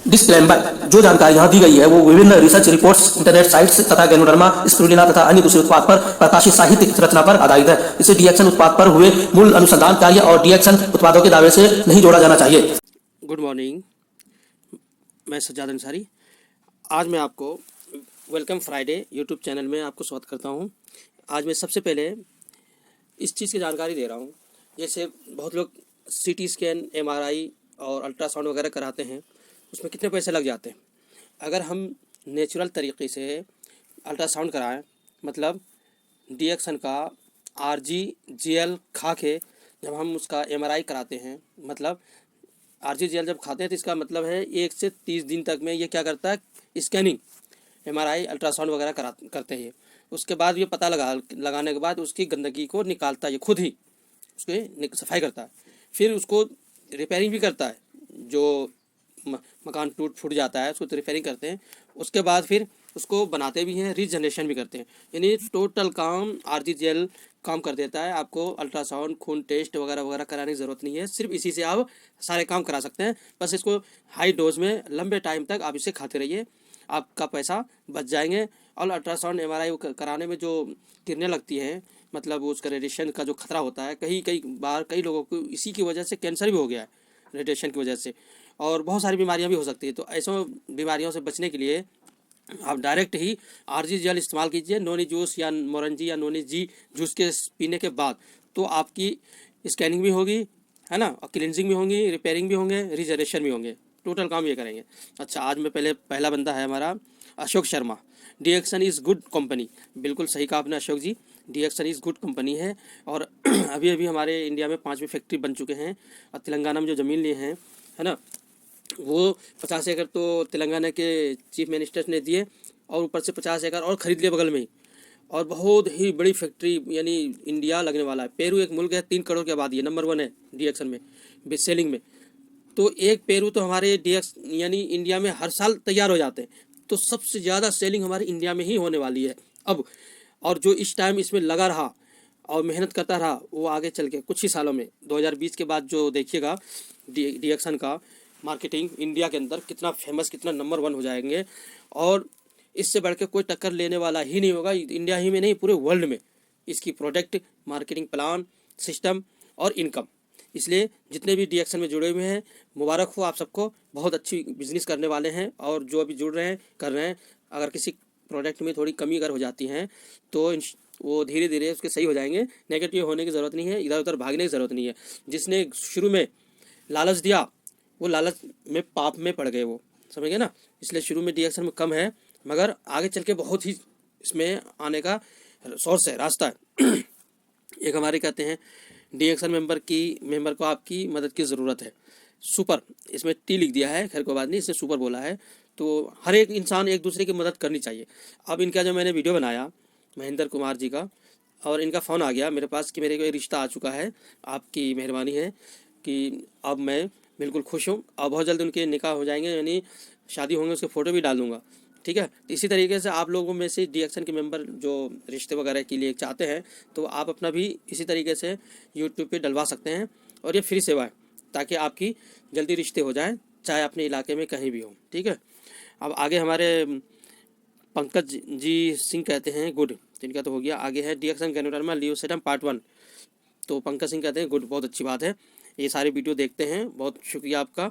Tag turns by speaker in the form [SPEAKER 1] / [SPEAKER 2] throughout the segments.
[SPEAKER 1] Disclaimer. जो जानकारी यहाँ दी गई है वो विभिन्न रिसर्च रिपोर्ट्स, इंटरनेट साइट्स तथा गैनोडर्मा, स्पिरुलिना तथा अन्य दूसरे उत्पाद पर प्रकाशित साहित्यिक रचना पर आधारित है। इसे डीएक्सन उत्पाद पर हुए मूल अनुसंधान कार्य और डीएक्सन उत्पादों के दावे से नहीं जोड़ा जाना चाहिए।
[SPEAKER 2] गुड मॉर्निंग, मैं सज्जाद अंसारी। आज मैं आपको वेलकम फ्राइडे यूट्यूब चैनल में आपको स्वागत करता हूँ। आज मैं सबसे पहले इस चीज़ की जानकारी दे रहा हूँ, जैसे बहुत लोग सीटी स्कैन, एमआरआई और अल्ट्रासाउंड वगैरह कराते हैं, उसमें कितने पैसे लग जाते हैं। अगर हम नेचुरल तरीके से अल्ट्रासाउंड कराएं, मतलब डीएक्सन का RGGL खा के जब हम उसका एमआरआई कराते हैं, मतलब RGGL जब खाते हैं तो इसका मतलब है 1 से 30 दिन तक में ये क्या करता है, स्कैनिंग, एमआरआई, अल्ट्रासाउंड वगैरह करते हैं। उसके बाद ये पता लगाने के बाद उसकी गंदगी को निकालता है, ये खुद ही उसकी सफाई करता है। फिर उसको रिपेयरिंग भी करता है, जो मकान टूट फूट जाता है उसको तो रिपेयरिंग करते हैं। उसके बाद फिर उसको बनाते भी हैं, रीजनरेशन भी करते हैं। यानी टोटल काम RGGL काम कर देता है। आपको अल्ट्रासाउंड, खून टेस्ट वगैरह वगैरह कराने की ज़रूरत नहीं है, सिर्फ इसी से आप सारे काम करा सकते हैं। बस इसको हाई डोज में लंबे टाइम तक आप इसे खाते रहिए, आपका पैसा बच जाएंगे। और अल्ट्रासाउंड, एमआरआई कराने में जो किरणें लगती हैं, मतलब उसका रेडिएशन का जो खतरा होता है, कई बार कई लोगों को इसी की वजह से कैंसर भी हो गया है, रेडिएशन की वजह से, और बहुत सारी बीमारियां भी हो सकती है। तो ऐसों बीमारियों से बचने के लिए आप डायरेक्ट ही RGGL इस्तेमाल कीजिए, नोनी जूस या मोरंजी या नोनी जी जूस के पीने के बाद। तो आपकी स्कैनिंग भी होगी, है ना, और क्लिनजिंग भी होंगी, रिपेयरिंग भी होंगे, रिजनरेशन भी होंगे, टोटल काम ये करेंगे। अच्छा, आज में पहला बंदा है हमारा Ashok Sharma. Dixon is good company. बिल्कुल सही कहा आपने Ashok ji, Dixon is good company है। और अभी अभी हमारे इंडिया में 5वीं फैक्ट्री बन चुके हैं, और तेलंगाना में जो ज़मीन लिए हैं, है ना, वो 50 एकड़ तो तेलंगाना के चीफ मिनिस्टर ने दिए, और ऊपर से 50 एकड़ और ख़रीद लिए बगल में ही। और बहुत ही बड़ी फैक्ट्री यानी इंडिया लगने वाला है। पेरू एक मुल्क है, 3 करोड़ की आबादी है, नंबर 1 है डीएक्सन में, बेस्ट सेलिंग में। तो एक पेरू तो हमारे डीएक्स यानी इंडिया में हर साल तैयार हो जाते हैं। तो सबसे ज़्यादा सेलिंग हमारे इंडिया में ही होने वाली है अब। और जो इस टाइम इसमें लगा रहा और मेहनत करता रहा, वो आगे चल के कुछ ही सालों में 2020 के बाद जो देखिएगा डीएक्सन का मार्केटिंग इंडिया के अंदर कितना फेमस, कितना नंबर 1 हो जाएंगे। और इससे बढ़ के कोई टक्कर लेने वाला ही नहीं होगा, इंडिया ही में नहीं, पूरे वर्ल्ड में। इसकी प्रोडक्ट, मार्केटिंग प्लान, सिस्टम और इनकम, इसलिए जितने भी डीएक्सन में जुड़े हुए हैं, मुबारक हो आप सबको, बहुत अच्छी बिजनेस करने वाले हैं। और जो अभी जुड़ रहे हैं, कर रहे हैं, अगर किसी प्रोडक्ट में थोड़ी कमी अगर हो जाती है तो वो धीरे धीरे उसके सही हो जाएंगे। नेगेटिव होने की ज़रूरत नहीं है, इधर उधर भागने की ज़रूरत नहीं है। जिसने शुरू में लालच दिया, वो लालच में पाप में पड़ गए, वो समझ गए ना। इसलिए शुरू में डीएक्सन में कम है, मगर आगे चल के बहुत ही इसमें आने का सोर्स है, रास्ता है। एक हमारे कहते हैं डीएक्सन मेंबर को आपकी मदद की ज़रूरत है। सुपर, इसमें टी लिख दिया है, खैर कोई बात नहीं, इससे सुपर बोला है। तो हर एक इंसान एक दूसरे की मदद करनी चाहिए। अब इनका जो मैंने वीडियो बनाया महेंद्र कुमार जी का, और इनका फ़ोन आ गया मेरे पास कि मेरे को एक रिश्ता आ चुका है, आपकी मेहरबानी है कि अब मैं बिल्कुल खुश हूँ। अब बहुत जल्द उनके निकाह हो जाएंगे, यानी शादी होंगे, उसके फ़ोटो भी डाल दूँगा, ठीक है। तो इसी तरीके से आप लोगों में से डीएक्सन के मेंबर जो रिश्ते वगैरह के लिए चाहते हैं, तो आप अपना भी इसी तरीके से यूट्यूब पे डलवा सकते हैं। और ये फ्री सेवा है, ताकि आपकी जल्दी रिश्ते हो जाएं, चाहे अपने इलाके में कहीं भी हो, ठीक है। अब आगे हमारे पंकज जी सिंह कहते हैं गुड, इनका तो हो गया। आगे है डीएक्सन गैनोडर्मा लियोसेटम पार्ट 1। तो पंकज सिंह कहते हैं गुड, बहुत अच्छी बात है, ये सारे वीडियो देखते हैं, बहुत शुक्रिया आपका।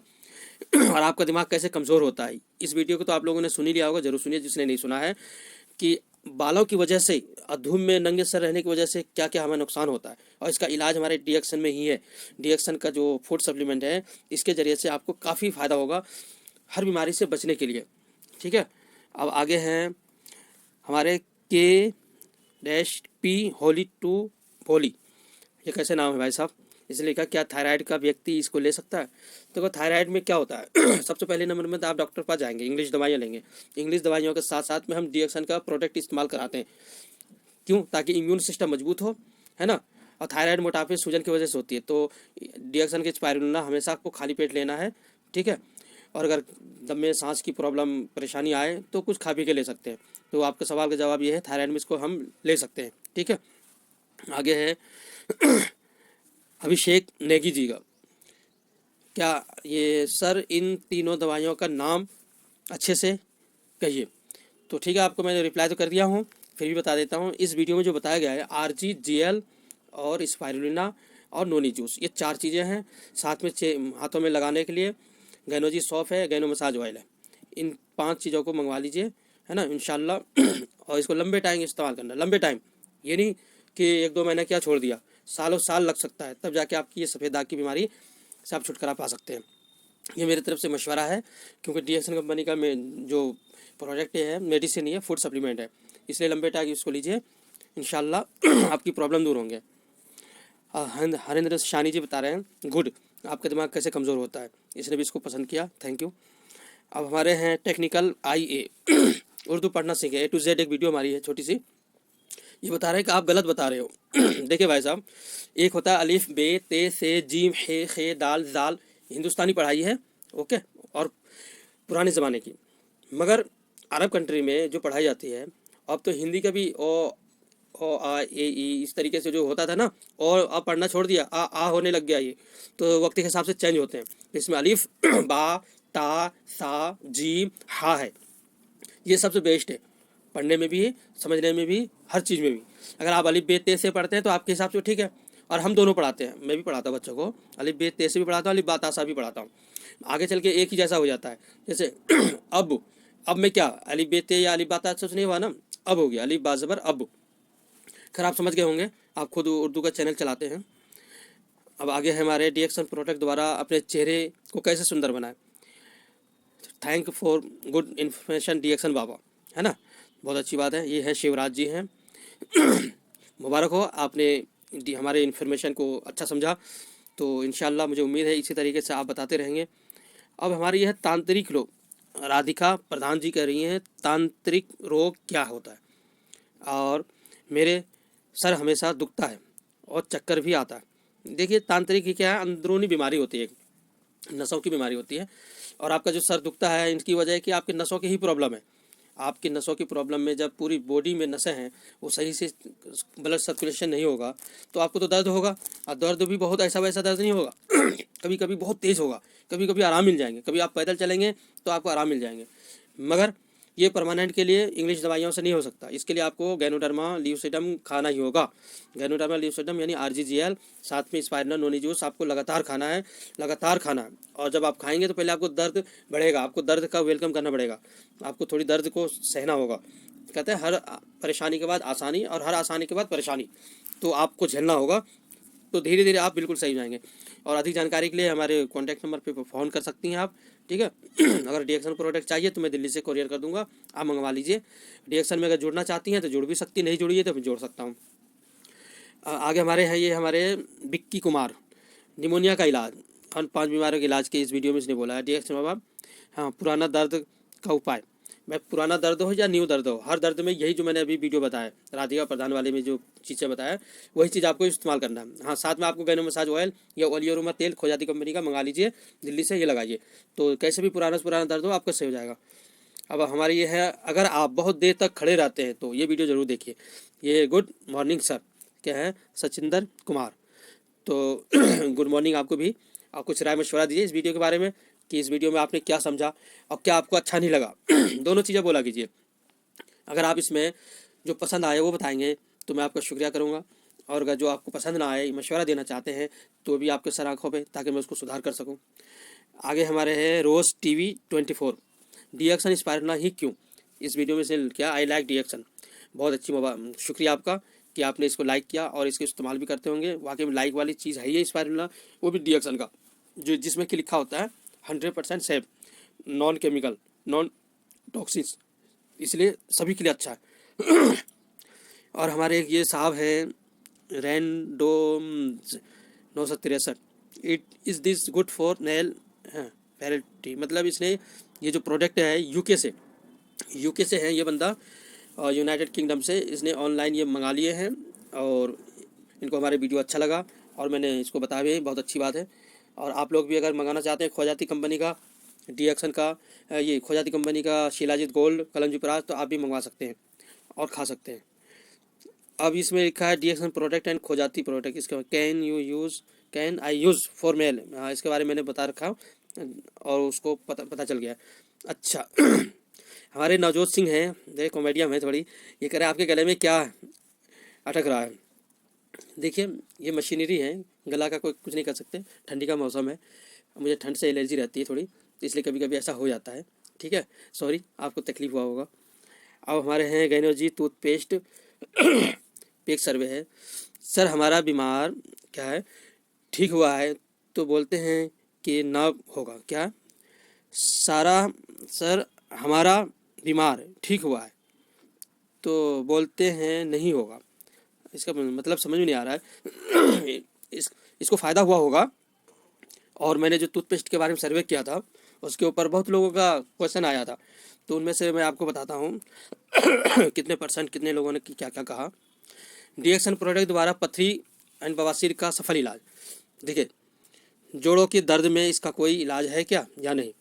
[SPEAKER 2] और आपका दिमाग कैसे कमज़ोर होता है, इस वीडियो को तो आप लोगों ने सुन ही लिया होगा, जरूर सुनिए जिसने नहीं सुना है, कि बालों की वजह से, धूप में नंगे सर रहने की वजह से क्या क्या हमें नुकसान होता है। और इसका इलाज हमारे डीएक्सन में ही है। डीएक्सन का जो फूड सप्लीमेंट है, इसके ज़रिए से आपको काफ़ी फ़ायदा होगा हर बीमारी से बचने के लिए, ठीक है। अब आगे हैं हमारे K-P होली टू होली, ये कैसे नाम है भाई साहब। इसलिए लिखा, क्या थायराइड का व्यक्ति इसको ले सकता है। देखो थायराइड में क्या होता है, सबसे पहले नंबर में तो आप डॉक्टर पास जाएंगे, इंग्लिश दवाइयाँ लेंगे। इंग्लिश दवाइयों के साथ साथ में हम डीएक्सन का प्रोडक्ट इस्तेमाल कराते हैं, क्यों, ताकि इम्यून सिस्टम मजबूत हो, है ना। और थायराइड मोटापे, सूजन की वजह से होती है, तो डीएक्सन के स्पाइरुलिना हमेशा आपको खाली पेट लेना है, ठीक है। और अगर दम में सांस की प्रॉब्लम, परेशानी आए तो कुछ खा पी के ले सकते हैं। तो आपके सवाल का जवाब ये है, थायराइड में इसको हम ले सकते हैं, ठीक है। आगे है अभिषेक नेगी जी का, क्या ये सर इन तीनों दवाइयों का नाम अच्छे से कहिए। तो ठीक है, आपको मैंने रिप्लाई तो कर दिया हूँ, फिर भी बता देता हूँ। इस वीडियो में जो बताया गया है RGGL और स्पाइरुलिना और नोनी जूस, ये 4 चीज़ें हैं। साथ में हाथों में लगाने के लिए गैनोजी सॉफ है, गैनो मसाज ऑयल है। इन 5 चीज़ों को मंगवा लीजिए, है ना, इंशाल्लाह। और इसको लंबे टाइम इस्तेमाल करना, लंबे टाइम, ये नहीं कि 1-2 महीना क्या छोड़ दिया, सालों साल लग सकता है, तब जाके आपकी ये सफ़ेद दाग की बीमारी से आप छुटकारा पा सकते हैं। ये मेरी तरफ से मशवरा है, क्योंकि DXN कंपनी का जो प्रोडक्ट है मेडिसिन ही है, फूड सप्लीमेंट है, इसलिए लंबे टाइम इसको लीजिए, इंशाल्लाह आपकी प्रॉब्लम दूर होंगे। हरेंद्र शानी जी बता रहे हैं गुड, आपका दिमाग कैसे कमज़ोर होता है, इसने भी इसको पसंद किया, थैंक यू। अब हमारे हैं टेक्निकल IA उर्दू पढ़ना सीखे A to Z, एक वीडियो हमारी है छोटी सी, ये बता रहे हैं कि आप गलत बता रहे हो। देखिए भाई साहब, एक होता है अलिफ बे ते से जीम हे खे दाल जाल, हिंदुस्तानी पढ़ाई है, ओके, और पुराने ज़माने की। मगर अरब कंट्री में जो पढ़ाई जाती है, अब तो हिंदी का भी ओ आ ए ई इस तरीके से जो होता था ना, और अब पढ़ना छोड़ दिया, आ होने लग गया ये, तो वक्त के हिसाब से चेंज होते हैं। इसमें अलिफ बा ता सा जीम हा है, ये सबसे बेस्ट है, पढ़ने में भी, समझने में भी, हर चीज़ में भी। अगर आप अलिफ बे ते से पढ़ते हैं तो आपके हिसाब से ठीक है, और हम दोनों पढ़ाते हैं, मैं भी पढ़ाता हूँ बच्चों को, अलिफ बे ते से भी पढ़ाता हूँ, अलिफ बा ता सा भी पढ़ाता हूँ। आगे चल के एक ही जैसा हो जाता है। जैसे अब में क्या अलिफ बे ते या अलिफ बा ता से नहीं हुआ ना, अब हो गया अलिफ बा ज़बर अब। खैर आप समझ गए होंगे, आप खुद उर्दू का चैनल चलाते हैं। अब आगे है हमारे DXN प्रोडक्ट द्वारा अपने चेहरे को कैसे सुंदर बनाए। Thank for good information DXN बाबा, है ना, बहुत अच्छी बात है। ये है शिवराज जी हैं, मुबारक हो, आपने हमारे इन्फॉर्मेशन को अच्छा समझा, तो इंशाल्लाह मुझे उम्मीद है इसी तरीके से आप बताते रहेंगे। अब हमारी यह तांत्रिक रोग, राधिका प्रधान जी कह रही हैं तांत्रिक रोग क्या होता है, और मेरे सर हमेशा दुखता है और चक्कर भी आता है। देखिए तांत्रिक की क्या है, अंदरूनी बीमारी होती है, नसों की बीमारी होती है, और आपका जो सर दुखता है इनकी वजह है कि आपके नसों की ही प्रॉब्लम है। आपकी नसों की प्रॉब्लम में जब पूरी बॉडी में नसें हैं, वो सही से ब्लड सर्कुलेशन नहीं होगा, तो आपको तो दर्द होगा, और दर्द भी बहुत ऐसा वैसा दर्द नहीं होगा। कभी कभी बहुत तेज़ होगा, कभी कभी आराम मिल जाएंगे, कभी आप पैदल चलेंगे तो आपको आराम मिल जाएंगे। मगर ये परमानेंट के लिए इंग्लिश दवाइयों से नहीं हो सकता, इसके लिए आपको गैनोडर्मा ल्यूसिडम खाना ही होगा। गैनोडर्मा ल्यूसिडम यानी RGGL, साथ में स्पाइरुलिना नोनी जूस आपको लगातार खाना है, लगातार खाना है। और जब आप खाएंगे तो पहले आपको दर्द बढ़ेगा, आपको दर्द का वेलकम करना पड़ेगा, आपको थोड़ी दर्द को सहना होगा। कहते हैं हर परेशानी के बाद आसानी, और हर आसानी के बाद परेशानी, तो आपको झेलना होगा, तो धीरे धीरे आप बिल्कुल सही हो जाएंगे। और अधिक जानकारी के लिए हमारे कॉन्टैक्ट नंबर पे फ़ोन कर सकती हैं आप, ठीक है। अगर DXN प्रोडक्ट चाहिए तो मैं दिल्ली से कोरियर कर दूंगा, आप मंगवा लीजिए। DXN में अगर जुड़ना चाहती हैं तो जुड़ भी सकती, नहीं जुड़ी है तो मैं जोड़ सकता हूँ। आगे हमारे हैं ये हमारे बिक्की कुमार, निमोनिया का इलाज और 5 बीमारियों के इलाज के इस वीडियो में इसने बोला है DXN बाबा। हाँ, पुराना दर्द का उपाय, मैं पुराना दर्द हो या न्यू दर्द हो, हर दर्द में यही जो मैंने अभी वीडियो बताया राधिका प्रधान वाले में जो चीज़ें बताया, वही चीज़ आपको इस्तेमाल करना है। हाँ, साथ में आपको गैनो मसाज ऑयल या ओलियोरुमा तेल खोजाती कंपनी का मंगा लीजिए दिल्ली से, ये लगाइए, तो कैसे भी पुराना दर्द हो आपका सही हो जाएगा। अब हमारी ये है, अगर आप बहुत देर तक खड़े रहते हैं तो ये वीडियो ज़रूर देखिए। ये गुड मॉर्निंग सर, क्या है, सचिंदर कुमार, तो गुड मॉर्निंग आपको भी। आप कुछ राय मशवरा दीजिए इस वीडियो के बारे में, कि इस वीडियो में आपने क्या समझा और क्या आपको अच्छा नहीं लगा। दोनों चीज़ें बोला कीजिए। अगर आप इसमें जो पसंद आए वो बताएंगे तो मैं आपका शुक्रिया करूँगा, और अगर जो आपको पसंद ना आए, मशवरा देना चाहते हैं, तो भी आपके सर आँखों पे, ताकि मैं उसको सुधार कर सकूँ। आगे हमारे हैं रोज़ TV 24, DXN स्पाइरुलिना ही क्यों, इस वीडियो में से क्या आई लाइक DXN। बहुत अच्छी शुक्रिया आपका कि आपने इसको लाइक किया और इसको इस्तेमाल भी करते होंगे। वाकई में लाइक वाली चीज़ है ये स्पाइरुलिना, वो भी DXN का, जो जिसमें कि लिखा होता है 100% safe, non chemical, non toxins, इसलिए सभी के लिए अच्छा है। और हमारे एक ये साहब है रैंडोम 963, it is this good for nail parity, मतलब इसने ये जो प्रोडक्ट है यूके से है ये बंदा, और यूनाइटेड किंगडम से, इसने ऑनलाइन ये मंगा लिए हैं, और इनको हमारे वीडियो अच्छा लगा और मैंने इसको बताया भी, बहुत अच्छी बात है। और आप लोग भी अगर मंगाना चाहते हैं खोजाती कंपनी का DXN का, ये खोजाती कंपनी का शिलाजीत गोल्ड कलमजी पराज, तो आप भी मंगवा सकते हैं और खा सकते हैं। अब इसमें लिखा है DXN प्रोडक्ट एंड खोजाती प्रोडक्ट, इसका can can I use for male, हाँ इसके बारे में मैंने बता रखा और उसको पता चल गया। अच्छा हमारे नवजोत सिंह हैं, देखिए कॉमेडियन है थोड़ी, ये कह रहे हैं आपके गले में क्या अटक रहा है। देखिए ये मशीनरी है, गला का कोई कुछ नहीं कर सकते, ठंडी का मौसम है, मुझे ठंड से एलर्जी रहती है थोड़ी, तो इसलिए कभी कभी ऐसा हो जाता है। ठीक है, सॉरी आपको तकलीफ हुआ होगा। अब हमारे हैं गैनोजी टूथपेस्ट पेक सर्वे है। सर हमारा बीमार क्या है ठीक हुआ है तो बोलते हैं कि ना होगा क्या? सर हमारा बीमार ठीक हुआ है तो बोलते हैं नहीं होगा, इसका मतलब समझ में नहीं आ रहा है। इसको फ़ायदा हुआ होगा। और मैंने जो टूथपेस्ट के बारे में सर्वे किया था उसके ऊपर बहुत लोगों का क्वेश्चन आया था, तो उनमें से मैं आपको बताता हूँ कितने परसेंट कितने लोगों ने क्या क्या कहा। डीएक्सन प्रोडक्ट द्वारा पथरी एंड बवासीर का सफल इलाज। देखिए जोड़ों के दर्द में इसका कोई इलाज है क्या या नहीं?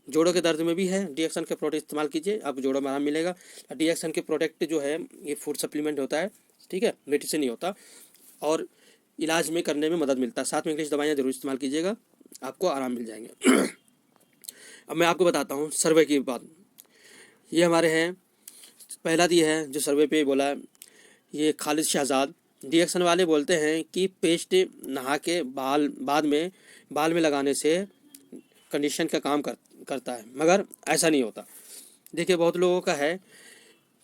[SPEAKER 2] जोड़ों के दर्द में भी है, डीएक्सन के प्रोडक्ट इस्तेमाल कीजिए, आपको जोड़ों में आराम मिलेगा। डीएक्सन के प्रोडक्ट जो है ये फूड सप्लीमेंट होता है, ठीक है, मेडिसिन नहीं होता, और इलाज में करने में मदद मिलता है। साथ में इंग्लिश दवाइयाँ जरूर इस्तेमाल कीजिएगा, आपको आराम मिल जाएंगे। अब मैं आपको बताता हूँ सर्वे की बात। ये हमारे हैं, पहला दिया है जो सर्वे पे बोला है, ये खालिद शहजाद। डीएक्सन वाले बोलते हैं कि पेस्ट नहा के बाद में लगाने से कंडीशन का काम करता है, मगर ऐसा नहीं होता। देखिए बहुत लोगों का है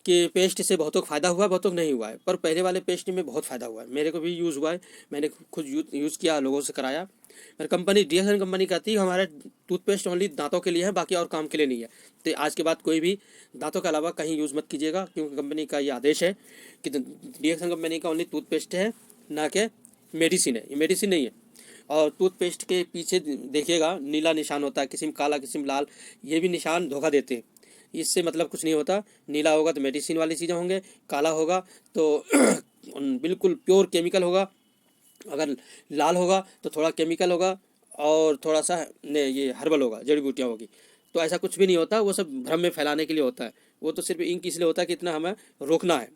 [SPEAKER 2] कि पेस्ट से बहुतों को फ़ायदा हुआ है, बहुतों को नहीं हुआ है, पर पहले वाले पेस्ट में बहुत फ़ायदा हुआ है, मेरे को भी यूज़ हुआ है, मैंने खुद यूज़ किया, लोगों से कराया। पर कंपनी डीएक्सन कंपनी कहती है हमारा टूथपेस्ट ओनली दांतों के लिए है, बाकी और काम के लिए नहीं है। तो आज के बाद कोई भी दांतों के अलावा कहीं यूज़ मत कीजिएगा, क्योंकि कंपनी का ये आदेश है कि डीएक्सन कंपनी का ओनली टूथपेस्ट है, ना कि मेडिसिन है, ये मेडिसिन नहीं है। और टूथपेस्ट के पीछे देखिएगा नीला निशान होता है, किसी में काला किसी में लाल, ये भी निशान धोखा देते हैं, इससे मतलब कुछ नहीं होता। नीला होगा तो मेडिसिन वाली चीज़ें होंगे, काला होगा तो बिल्कुल प्योर केमिकल होगा, अगर लाल होगा तो थोड़ा केमिकल होगा और थोड़ा सा ये हर्बल होगा, जड़ी बूटियाँ होगी। तो ऐसा कुछ भी नहीं होता, वो सब भ्रम में फैलाने के लिए होता है, वो तो सिर्फ इंक इसलिए होता है कि इतना हमें रोकना है।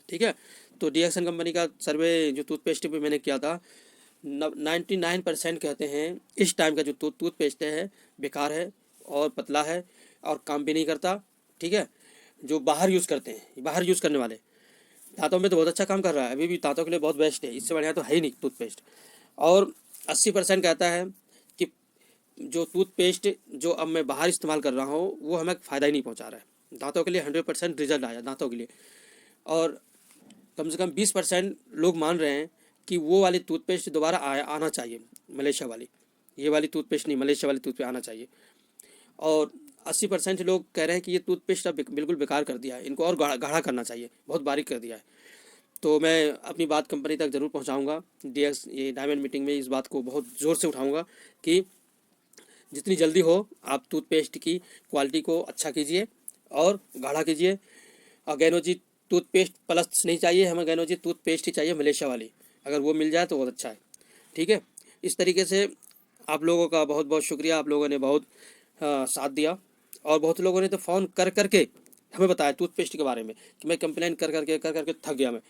[SPEAKER 2] ठीक है, तो डीएक्सन कंपनी का सर्वे जो टूथपेस्ट पे मैंने किया था, 99% कहते हैं इस टाइम का जो टूथपेस्ट है बेकार है और पतला है और काम भी नहीं करता। ठीक है, जो बाहर यूज़ करते हैं, बाहर यूज़ करने वाले दांतों में तो बहुत अच्छा काम कर रहा है, अभी भी दांतों के लिए बहुत बेस्ट है, इससे बढ़िया तो है ही नहीं टूथपेस्ट। और 80% कहता है कि जो टूथपेस्ट जो अब मैं बाहर इस्तेमाल कर रहा हूँ वो हमें फ़ायदा ही नहीं पहुँचा रहा है, दांतों के लिए 100% रिजल्ट आया दांतों के लिए। और कम से कम 20% लोग मान रहे हैं कि वो वाली टूथपेस्ट दोबारा आना चाहिए, मलेशिया वाली, ये वाली टूथपेस्ट नहीं, मलेशिया वाली टूथपेस्ट आना चाहिए। और 80% लोग कह रहे हैं कि ये टूथपेस्ट अब बिल्कुल बेकार कर दिया है, इनको और गाढ़ा करना चाहिए, बहुत बारीक कर दिया है। तो मैं अपनी बात कंपनी तक ज़रूर पहुंचाऊंगा, ये डायमंड मीटिंग में इस बात को बहुत ज़ोर से उठाऊंगा कि जितनी जल्दी हो आप टूथपेस्ट की क्वालिटी को अच्छा कीजिए और गाढ़ा कीजिए। और गैनोजी टूथपेस्ट प्लस नहीं चाहिए हमें, गैनोजी टूथपेस्ट ही चाहिए मलेशिया वाली, अगर वो मिल जाए तो बहुत अच्छा है। ठीक है, इस तरीके से आप लोगों का बहुत बहुत शुक्रिया, आप लोगों ने बहुत साथ दिया, और बहुत लोगों ने तो फ़ोन कर करके हमें बताया टूथपेस्ट के बारे में कि मैं कंप्लेन कर करके थक गया मैं।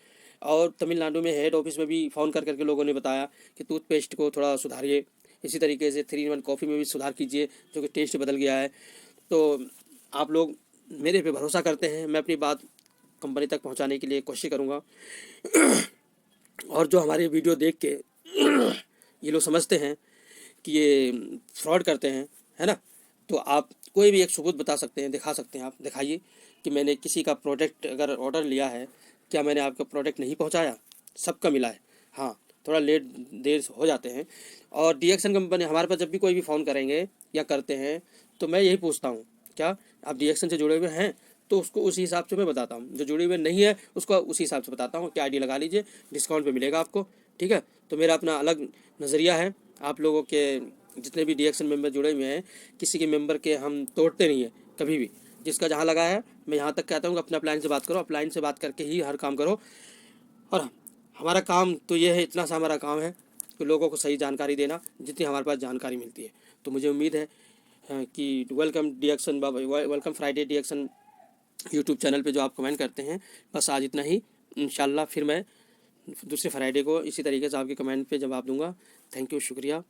[SPEAKER 2] और तमिलनाडु में हेड ऑफिस में भी फ़ोन कर करके लोगों ने बताया कि टूथपेस्ट को थोड़ा सुधारिए, इसी तरीके से 3-in-1 कॉफ़ी में भी सुधार कीजिए, जो कि टेस्ट बदल गया है। तो आप लोग मेरे पे भरोसा करते हैं, मैं अपनी बात कंपनी तक पहुंचाने के लिए कोशिश करूंगा। और जो हमारे वीडियो देख के ये लोग समझते हैं कि ये फ्रॉड करते हैं, है ना, तो आप कोई भी एक सबूत बता सकते हैं, दिखा सकते हैं, आप दिखाइए कि मैंने किसी का प्रोडक्ट अगर ऑर्डर लिया है, क्या मैंने आपका प्रोडक्ट नहीं पहुंचाया? सबका मिला है, हाँ थोड़ा देर हो जाते हैं। और डीएक्सन कंपनी हमारे पास जब भी कोई भी फ़ोन करेंगे या करते हैं तो मैं यही पूछता हूँ, क्या आप डीएक्सन से जुड़े हुए हैं? तो उसको उसी हिसाब से मैं बताता हूँ, जो जुड़े हुए नहीं है उसको उसी हिसाब से बताता हूँ कि आईडी लगा लीजिए, डिस्काउंट पे मिलेगा आपको। ठीक है, तो मेरा अपना अलग नज़रिया है। आप लोगों के जितने भी डीएक्सन मेंबर जुड़े हुए हैं, किसी के मेंबर के हम तोड़ते नहीं है कभी भी, जिसका जहाँ लगा है मैं यहाँ तक कहता हूँ कि अपने अपलाइन से बात करो, अपलाइन से बात करके ही हर काम करो। और हमारा काम तो ये है, इतना सा हमारा काम है कि लोगों को सही जानकारी देना, जितनी हमारे पास जानकारी मिलती है। तो मुझे उम्मीद है कि वेलकम फ्राइडे डीएक्सन यूट्यूब चैनल पे जो आप कमेंट करते हैं, बस आज इतना ही। इंशाल्लाह फिर मैं दूसरे फ्राइडे को इसी तरीके से आपके कमेंट पे जवाब दूंगा। थैंक यू, शुक्रिया।